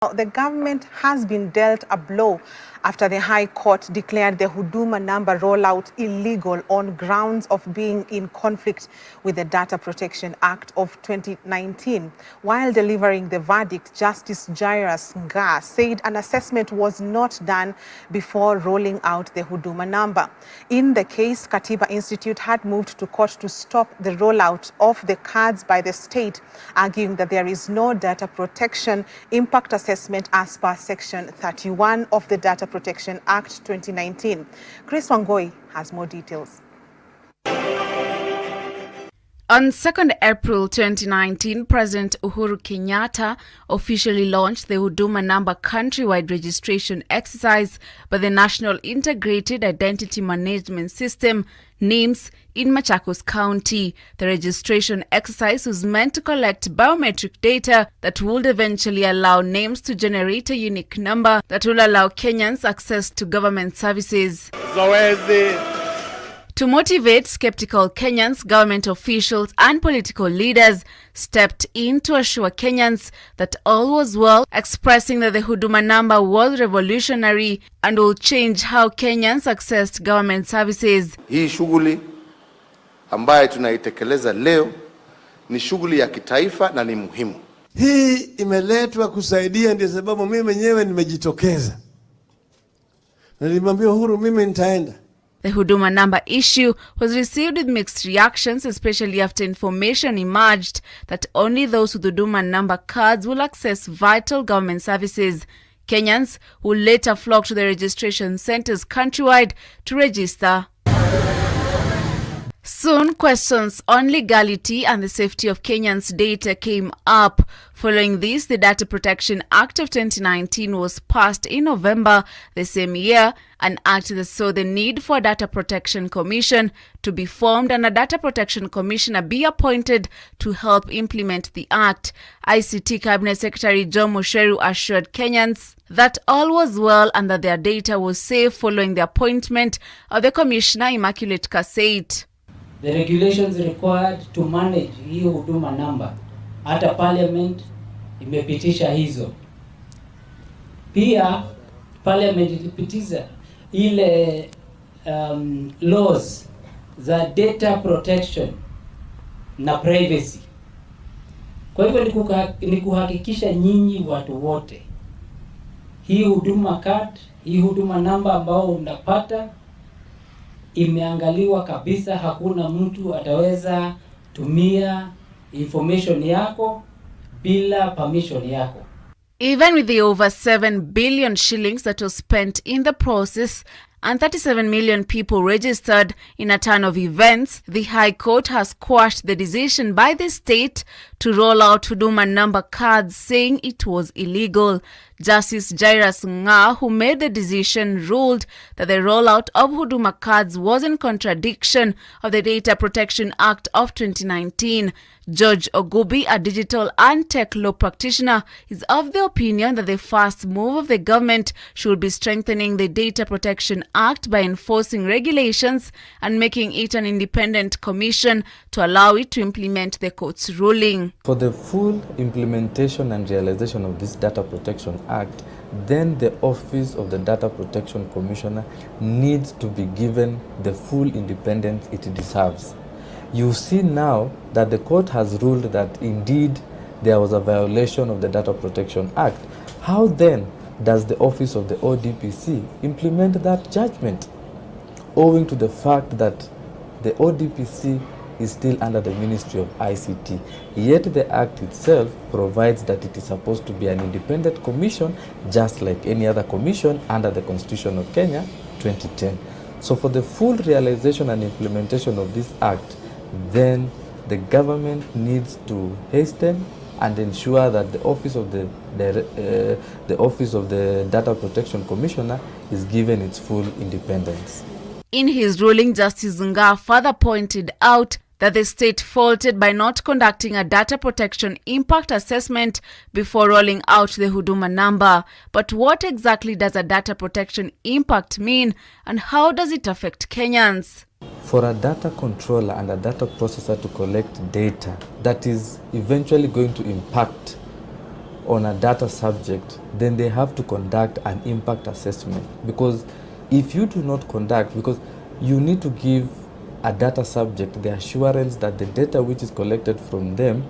The government has been dealt a blow after the High Court declared the Huduma number rollout illegal on grounds of being in conflict with the Data Protection Act of 2019. While delivering the verdict, Justice Jairus Ngaah said an assessment was not done before rolling out the Huduma number. In the case, Katiba Institute had moved to court to stop the rollout of the cards by the state, arguing that there is no data protection impact assessment as per Section 31 of the Data Protection Act 2019. Chris Wangoi has more details. On 2nd April 2019, President Uhuru Kenyatta officially launched the Huduma number countrywide registration exercise by the National Integrated Identity Management System, NIMS, in Machakos County. The registration exercise was meant to collect biometric data that would eventually allow NIMS to generate a unique number that will allow Kenyans access to government services. To motivate skeptical Kenyans, government officials and political leaders stepped in to assure Kenyans that all was well, expressing that the Huduma number was revolutionary and will change how Kenyans accessed government services. Hii shughuli ambayo tunaitekeleza leo ni shughuli ya kitaifa na ni muhimu. Hii imeletwa kusaidia, ndio sababu mimi mwenyewe nimejitokeza. Nilimwambia Uhuru mimi nitaenda. The Huduma number issue was received with mixed reactions, especially after information emerged that only those with Huduma number cards will access vital government services. Kenyans will later flock to the registration centers countrywide to register. Soon, questions on legality and the safety of Kenyans' data came up. Following this, the Data Protection Act of 2019 was passed in November the same year, an act that saw the need for a Data Protection Commission to be formed and a Data Protection Commissioner be appointed to help implement the act. ICT Cabinet Secretary John Musheru assured Kenyans that all was well and that their data was safe following the appointment of the Commissioner Immaculate Kaseit. The regulations required to manage hii Huduma number, hata parliament imepitisha hizo. Pia parliament ilipitisha ile laws za data protection na privacy. Kwa hivyo ni kuhakikisha nyinyi watu wote hii Huduma card, hii Huduma number ambao unapata imeangaliwa kabisa, hakuna mtu ataweza tumia information yako bila permission yako. Even with the over 7 billion shillings that was spent in the process and 37 million people registered in a ton of events, the High Court has quashed the decision by the state to roll out Huduma number cards, saying it was illegal. Justice Jairus Ngaah, who made the decision, ruled that the rollout of Huduma cards was in contradiction of the Data Protection Act of 2019. George Ogubi, a digital and tech law practitioner, is of the opinion that the first move of the government should be strengthening the Data Protection Act by enforcing regulations and making it an independent commission to allow it to implement the court's ruling. For the full implementation and realization of this Data Protection Act, then the Office of the Data Protection Commissioner needs to be given the full independence it deserves. You see now that the court has ruled that indeed there was a violation of the Data Protection Act. How then does the Office of the ODPC implement that judgment? Owing to the fact that the ODPC is still under the Ministry of ICT, yet the Act itself provides that it is supposed to be an independent commission, just like any other commission under the Constitution of Kenya 2010. So for the full realization and implementation of this Act, then the government needs to hasten and ensure that the Office of the Data Protection Commissioner is given its full independence. In his ruling, Justice Ngaah further pointed out that the state faulted by not conducting a data protection impact assessment before rolling out the Huduma number. But what exactly does a data protection impact mean, and how does it affect Kenyans? For a data controller and a data processor to collect data that is eventually going to impact on a data subject, then they have to conduct an impact assessment. Because if you do not conduct, because you need to give a data subject the assurance that the data which is collected from them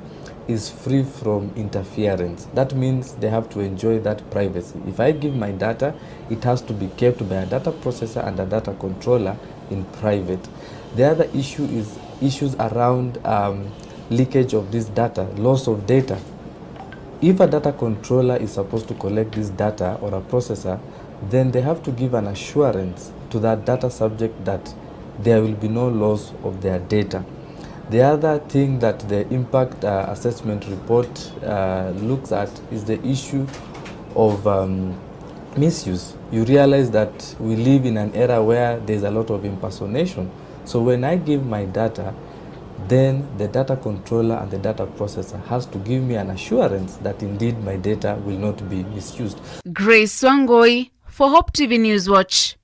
is free from interference. That means they have to enjoy that privacy. If I give my data, it has to be kept by a data processor and a data controller in private. The other issue is issues around leakage of this data, loss of data. If a data controller is supposed to collect this data or a processor, then they have to give an assurance to that data subject that there will be no loss of their data. The other thing that the impact assessment report looks at is the issue of misuse. You realize that we live in an era where there's a lot of impersonation. So when I give my data, then the data controller and the data processor has to give me an assurance that indeed my data will not be misused. Grace Wangoi for Hope TV News Watch.